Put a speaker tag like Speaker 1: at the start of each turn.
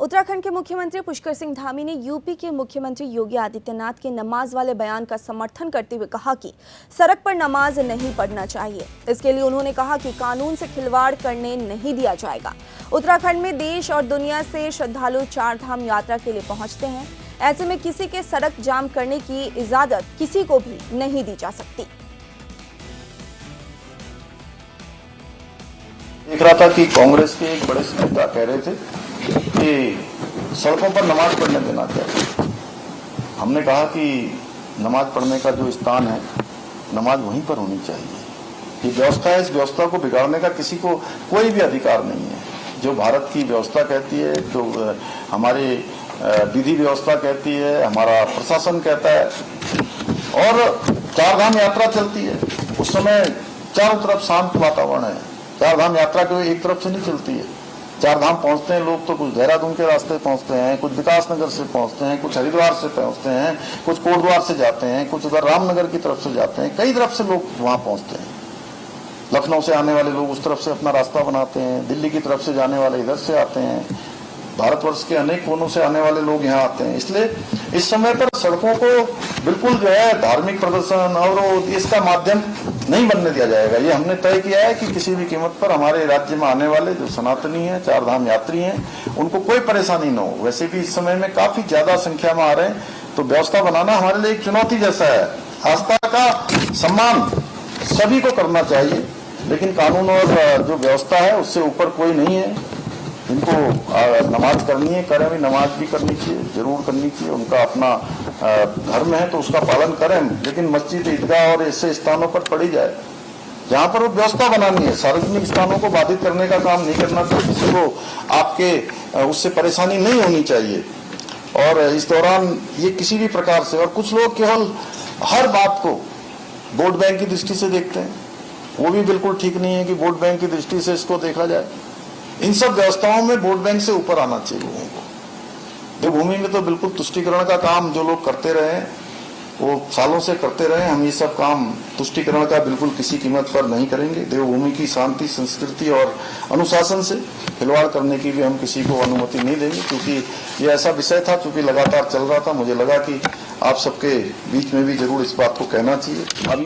Speaker 1: उत्तराखंड के मुख्यमंत्री पुष्कर सिंह धामी ने यूपी के मुख्यमंत्री योगी आदित्यनाथ के नमाज वाले बयान का समर्थन करते हुए कहा कि सड़क पर नमाज नहीं पढ़ना चाहिए। इसके लिए उन्होंने कहा कि कानून से खिलवाड़ करने नहीं दिया जाएगा। उत्तराखंड में देश और दुनिया से श्रद्धालु चारधाम यात्रा के लिए पहुंचते हैं। ऐसे में किसी के सड़क जाम करने की इजाजत किसी को भी नहीं दी जा सकती।
Speaker 2: देख रहा था कि कांग्रेस के एक बड़े नेता कह रहे थे कि सड़कों पर नमाज पढ़ने देना चाहिए। हमने कहा कि नमाज पढ़ने का जो स्थान है, नमाज वहीं पर होनी चाहिए। ये व्यवस्था है, इस व्यवस्था को बिगाड़ने का किसी को कोई भी अधिकार नहीं है। जो भारत की व्यवस्था कहती है, जो हमारी विधि व्यवस्था कहती है, हमारा प्रशासन कहता है, और चारधाम यात्रा चलती है, उस समय चारों तरफ शांत वातावरण है। चारधाम यात्रा कोई एक तरफ से नहीं चलती है। चारधाम पहुंचते हैं लोग तो कुछ देहरादून के रास्ते पहुंचते हैं, कुछ विकासनगर से पहुंचते हैं, कुछ हरिद्वार से पहुंचते हैं, कुछ कोटद्वार से जाते हैं, कुछ उधर रामनगर की तरफ से जाते हैं। कई तरफ से लोग वहां पहुंचते हैं। लखनऊ से आने वाले लोग उस तरफ से अपना रास्ता बनाते हैं, दिल्ली की तरफ से जाने वाले इधर से आते हैं, भारतवर्ष के अनेक कोनों से आने वाले लोग यहाँ आते हैं। इसलिए इस समय पर सड़कों को बिल्कुल जो है धार्मिक प्रदर्शन और इसका माध्यम नहीं बनने दिया जाएगा। ये हमने तय किया है कि किसी भी कीमत पर हमारे राज्य में आने वाले जो सनातनी हैं, चारधाम यात्री हैं, उनको कोई परेशानी न हो। वैसे भी इस समय में काफी ज्यादा संख्या में आ रहे हैं, तो व्यवस्था बनाना हमारे लिए एक चुनौती जैसा है। आस्था का सम्मान सभी को करना चाहिए, लेकिन कानून और जो व्यवस्था है उससे ऊपर कोई नहीं है। इनको नमाज करनी है, करें भी, नमाज भी करनी चाहिए, जरूर करनी चाहिए। उनका अपना धर्म है तो उसका पालन करें, लेकिन मस्जिद, ईदगाह और ऐसे स्थानों पर पढ़ी जाए जहां पर वो व्यवस्था बनानी है। सार्वजनिक स्थानों को बाधित करने का काम नहीं करना चाहिए, किसी को आपके उससे परेशानी नहीं होनी चाहिए। और इस दौरान ये किसी भी प्रकार से, और कुछ लोग केवल हर बात को वोट बैंक की दृष्टि से देखते हैं, वो भी बिल्कुल ठीक नहीं है कि वोट बैंक की दृष्टि से इसको देखा जाए। इन सब व्यवस्थाओं में वोट बैंक से ऊपर आना चाहिए लोगों को। देवभूमि में तो बिल्कुल तुष्टिकरण का काम जो लोग करते रहे, वो सालों से करते रहे। हम ये सब काम तुष्टिकरण का बिल्कुल किसी कीमत पर नहीं करेंगे। देवभूमि की शांति, संस्कृति और अनुशासन से खिलवाड़ करने की भी हम किसी को अनुमति नहीं देंगे, क्योंकि ये ऐसा विषय था चूंकि लगातार चल रहा था। मुझे लगा कि आप सबके बीच में भी जरूर इस बात को कहना चाहिए। अभी